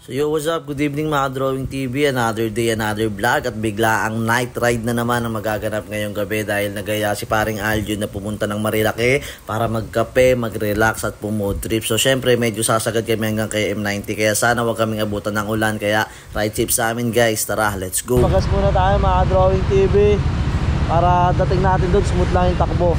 So yo, what's up? Good evening mga Drawing TV. Another day, another vlog. At bigla ang night ride na naman ang magaganap ngayong gabi dahil nagaya si paring Aljun na pumunta ng Marilaki para magkape, mag-relax at pumood trip. So syempre medyo sasagad kami hanggang kay M90 kaya sana wag kaming abutan ng ulan. Kaya ride safe sa amin guys. Tara, let's go. Pagas muna tayo mga Drawing TV para dating natin doon smooth lang yung takbo.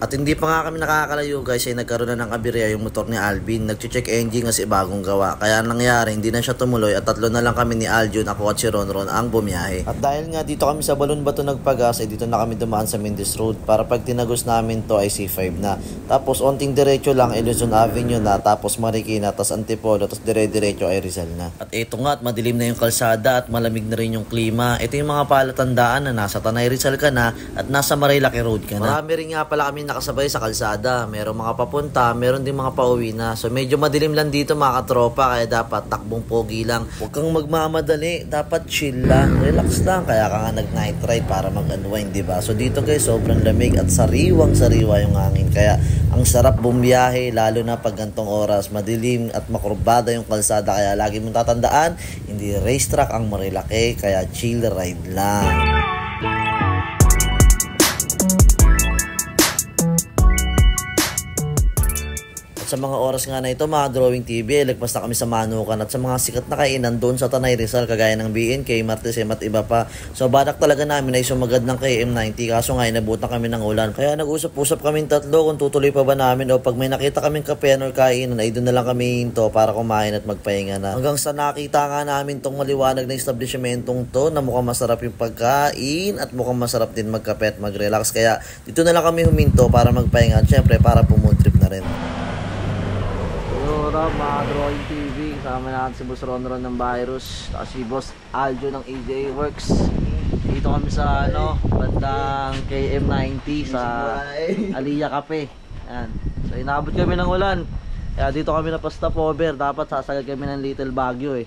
At hindi pa nga kami nakakalayo guys ay nagkaroon na ng aberya yung motor ni Alvin. Nag-check engine kasi bagong gawa. Kaya nangyari hindi na siya tumuloy at tatlo na lang kami ni Aljun, ako at si Ronron ang bumiyahe. At dahil nga dito kami sa Balon Bato nagpagas ay dito na kami dumaan sa Mendes Road para pag tinagos namin to ay C5 na. Tapos onting diretso lang Luzon Avenue na, tapos Marikina, tapos Antipolo, tapos dire-diretso ay Rizal na. At ito nga at madilim na yung kalsada at malamig na rin yung klima. Ito yung mga palatandaan na nasa Tanay Rizal ka na at nasa Marilaki Road ka na. Marami rin nga pala kami nakasabay sa kalsada. Meron mga papunta, meron din mga pauwi na. So medyo madilim lang dito mga katropa kaya dapat takbong pogi lang. Huwag kang magmamadali, dapat chill lang, relax lang. Kaya ka nga nag-night ride para mag-unwind, diba? So dito guys, sobrang lamig at sariwang-sariwa yung hangin. Kaya ang sarap bumiyahe lalo na pag gantong oras, madilim at makurbada yung kalsada. Kaya lagi mong tatandaan, hindi racetrack ang Marilaki, kaya chill ride lang. Sa mga oras nga na ito mga Drawing TV, lagpas na kami sa Manukan at sa mga sikat na kainan doon sa Tanay Rizal kagaya ng BNK, Martesem at iba pa. So badak talaga namin ay sumagad ng KM90 kaso nga inabutan kami ng ulan. Kaya nag-usap-usap kaming tatlo kung tutuloy pa ba namin o pag may nakita kaming kapean or kainan ay doon na lang kami hinto para kumain at magpahinga na. Hanggang sa nakita nga namin tong maliwanag na establishmentong to na mukhang masarap yung pagkain at mukhang masarap din magkape at mag-relax. Kaya dito na lang kami huminto para magpahinga at syempre para pumood-trip na rin. Hello mga Drawing TV, kasama natin si Boss Ronron ng Virus at si Boss Aljo ng AJ Works. Dito kami sa bandang KM90 sa Aliyah Cafe. Yan. So inabot kami ng ulan kaya dito kami napastop over. Dapat sasagad kami ng Little Baguio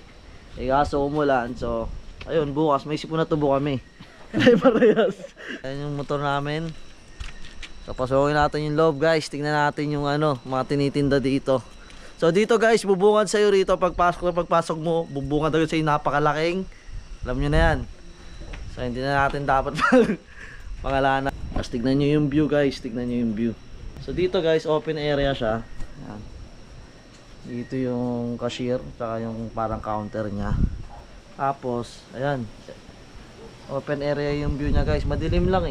kaso umulan. So ayun, bukas may sipon na tubo kami. Parehas. Ayan yung motor namin. So pasukin natin yung loob guys. Tingnan natin yung mga tinitinda dito. So dito guys, bubungad sa'yo rito pagpasok mo, bubungad agad sa'yo napakalaking. Alam nyo na yan. So hindi na natin dapat pangalanan. Tapos tignan nyo yung view guys, tignan nyo yung view. So dito guys, open area siya. Ayan. Dito yung cashier, tsaka yung parang counter nya. Tapos, ayan. Open area yung view nya guys, madilim lang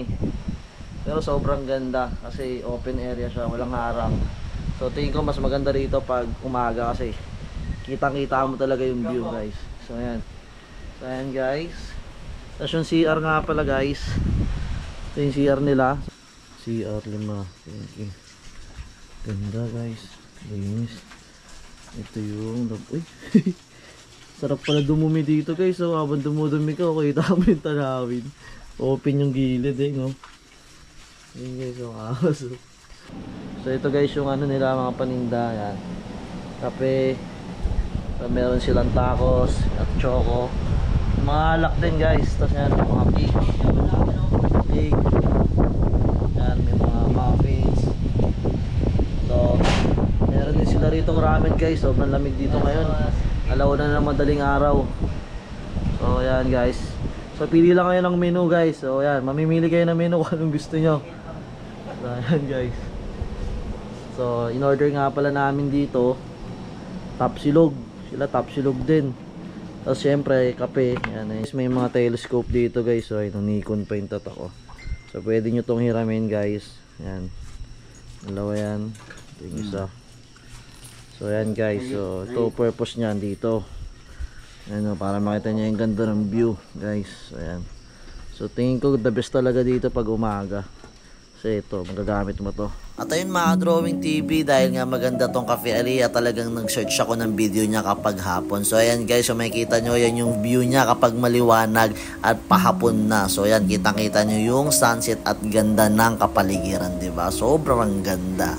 pero sobrang ganda kasi open area siya, walang harang. So tingin ko mas maganda rito pag umaga kasi kitang-kita mo talaga yung view guys. So ayan. So ayan guys. Tapos yung CR nga pala guys. Ito yung CR nila. CR5. Ganda guys. Linis. Ito yung uy. Sarap pala dumumi dito guys. So habang dumudumi ka, kita mo yung tanawin. Open yung gilid no. Ayan guys, yung aso. So ito guys yung nila mga paninda. Yan. Kape. So, meron silang tacos at choco. Mga alak din guys. Tapos yan mga cake. Yan, may mga muffins. So meron din sila rito ramen guys. Sobrang lamig dito ngayon. Alauna na ng madaling araw. So yan guys. So pili lang kayo ng menu guys. So yan, mamimili kayo ng menu kung anong gusto nyo. So yan guys. So in order nga pala namin dito tapsilog, sila tapsilog din. Tapos syempre kape. Yan, may mga telescope dito guys. So ito Nikon pa yung tatak ko. So pwede nyo tong hiramin guys. Yan, dalawa yan. Ito yung isa. So yan guys. So ito purpose nyan dito. Yan, para makita nyo yung ganda ng view guys. So yan. So tingin ko the best talaga dito pag umaga. Kasi ito, magagamit mo to. At ayun mga Drawing TV, dahil nga maganda tong Cafe Aliyah, talagang nag-search ako ng video niya kapag hapon. So ayan guys, so makikita nyo yan yung view niya kapag maliwanag at pahapon na. So ayan, kitang-kita nyo yung sunset at ganda ng kapaligiran, diba? Sobrang ganda.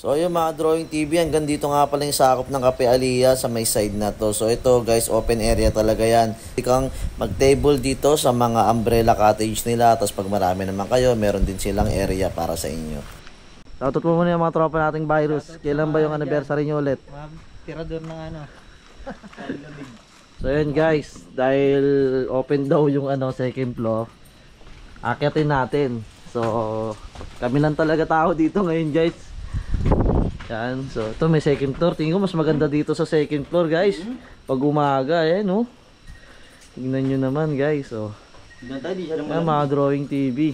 So yung mga Drawing TV, hanggang dito nga pala yung sakop ng Cafe Aliyah sa may side na to. So ito guys, open area talaga yan. Pwede kang mag-table dito sa mga umbrella cottage nila. Tapos pag marami naman kayo, meron din silang area para sa inyo. Shoutout mo muna yung mga tropa nating Virus. Kailan ba yung anniversary nyo ulit? Tirador ng ano. So yun guys, dahil open daw yung second floor, akyatin natin. So kami lang talaga tao dito ngayon guys. Yan, so ito may second floor. Tingin ko mas maganda dito sa second floor guys. Pag umaga no. Tingnan nyo naman guys. So mga drawing TV.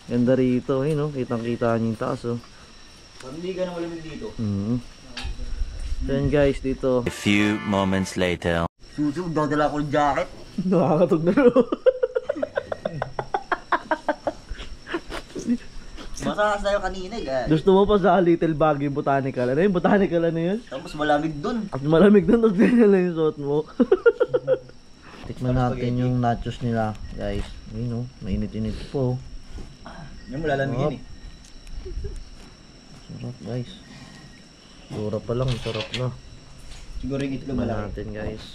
Ganda rito no. Kitang kita nyo yung taas Hindi ka na malamig dito. So yan guys dito. A few moments later. Susunod, dadala ko ng jacket. Nakakatog na rin. Masas tayo kanina guys. Gusto mo pa sa Little Baguio Botanical? Ano yung botanical yun? Tapos malamig dun. At malamig doon, tapos ganyan lang yung suot mo. Tikman natin yung nachos nila guys. Ayun mainit-init po. Yan mo lalamigin Sarap guys. Sura pa lang, sarap na. Siguro yung itlog Tikman malaki. natin guys.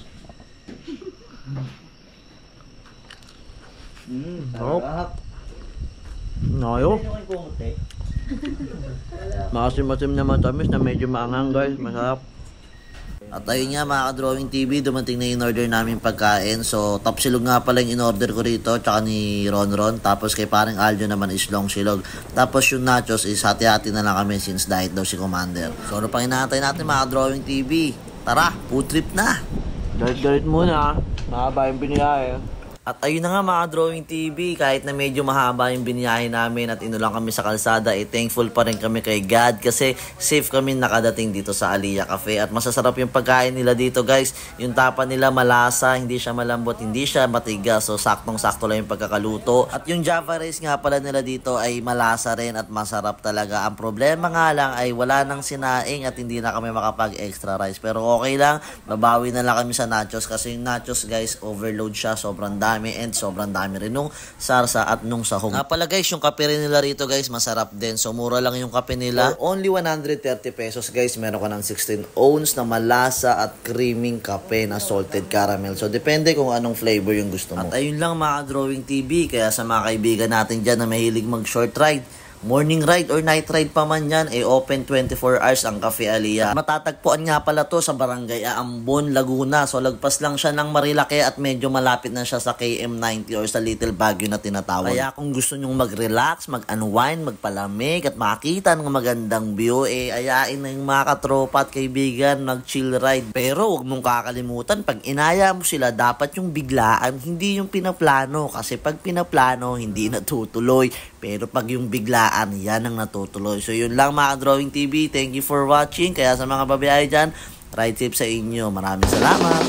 Sarap. Nayo. Ano yung kumute? Maasim-asim na matamis na medyo maanghang guys. Masarap. At ayun nga mga ka-Drawing TV, dumating na yung order namin pagkain. So top silog nga pala yung in-order ko rito, tsaka ni Ronron. Tapos kay parang Aljo naman is long silog. Tapos yung nachos is hati-hati na lang kami since diet daw si Commander. So ano pang inaantay natin mga ka-Drawing TV? Tara, food trip na! Galit-galit muna, mahaba yung biniyahe. At ayun na nga mga Drawing TV, kahit na medyo mahaba yung biniyahe namin at inulang kami sa kalsada, thankful pa rin kami kay God kasi safe kami nakadating dito sa Aliyah Cafe. At masasarap yung pagkain nila dito guys. Yung tapa nila malasa, hindi siya malambot, hindi siya matigas. So saktong-sakto lang yung pagkakaluto. At yung Java rice nga pala nila dito ay malasa rin at masarap talaga. Ang problema nga lang ay wala nang sinaing at hindi na kami makapag-extra rice. Pero okay lang, babawi na lang kami sa nachos kasi yung nachos guys, overload siya, sobrang dami and sobrang dami rin nung sarsa at nung sahog. Nga pala guys, yung kape rin nila rito guys, masarap din. So mura lang yung kape nila. For only 130 pesos guys, meron ka ng 16 ounce na malasa at creaming kape na salted caramel. So depende kung anong flavor yung gusto mo. At ayun lang mga Drawing TV, kaya sa mga kaibigan natin dyan na mahilig mag short ride, morning ride or night ride pa man yan, open 24 hours ang Cafe Aliyah. Matatagpuan nga pala to sa Barangay Aambon, Laguna. So lagpas lang siya ng Marilake at medyo malapit na siya sa KM90 or sa Little Baguio na tinatawag. Kaya kung gusto nyong mag-relax, mag-unwind, magpalamig at makita ng magandang view, ayain na yung mga katropa at kaibigan mag-chill ride. Pero huwag mong kakalimutan, pag inaya mo sila, dapat yung biglaan, hindi yung pinaplano. Kasi pag pinaplano, hindi natutuloy. Pero pag yung biglaan, yan ang natutuloy. So yun lang mga Drawing TV. Thank you for watching. Kaya sa mga babae dyan, ride safe sa inyo. Maraming salamat.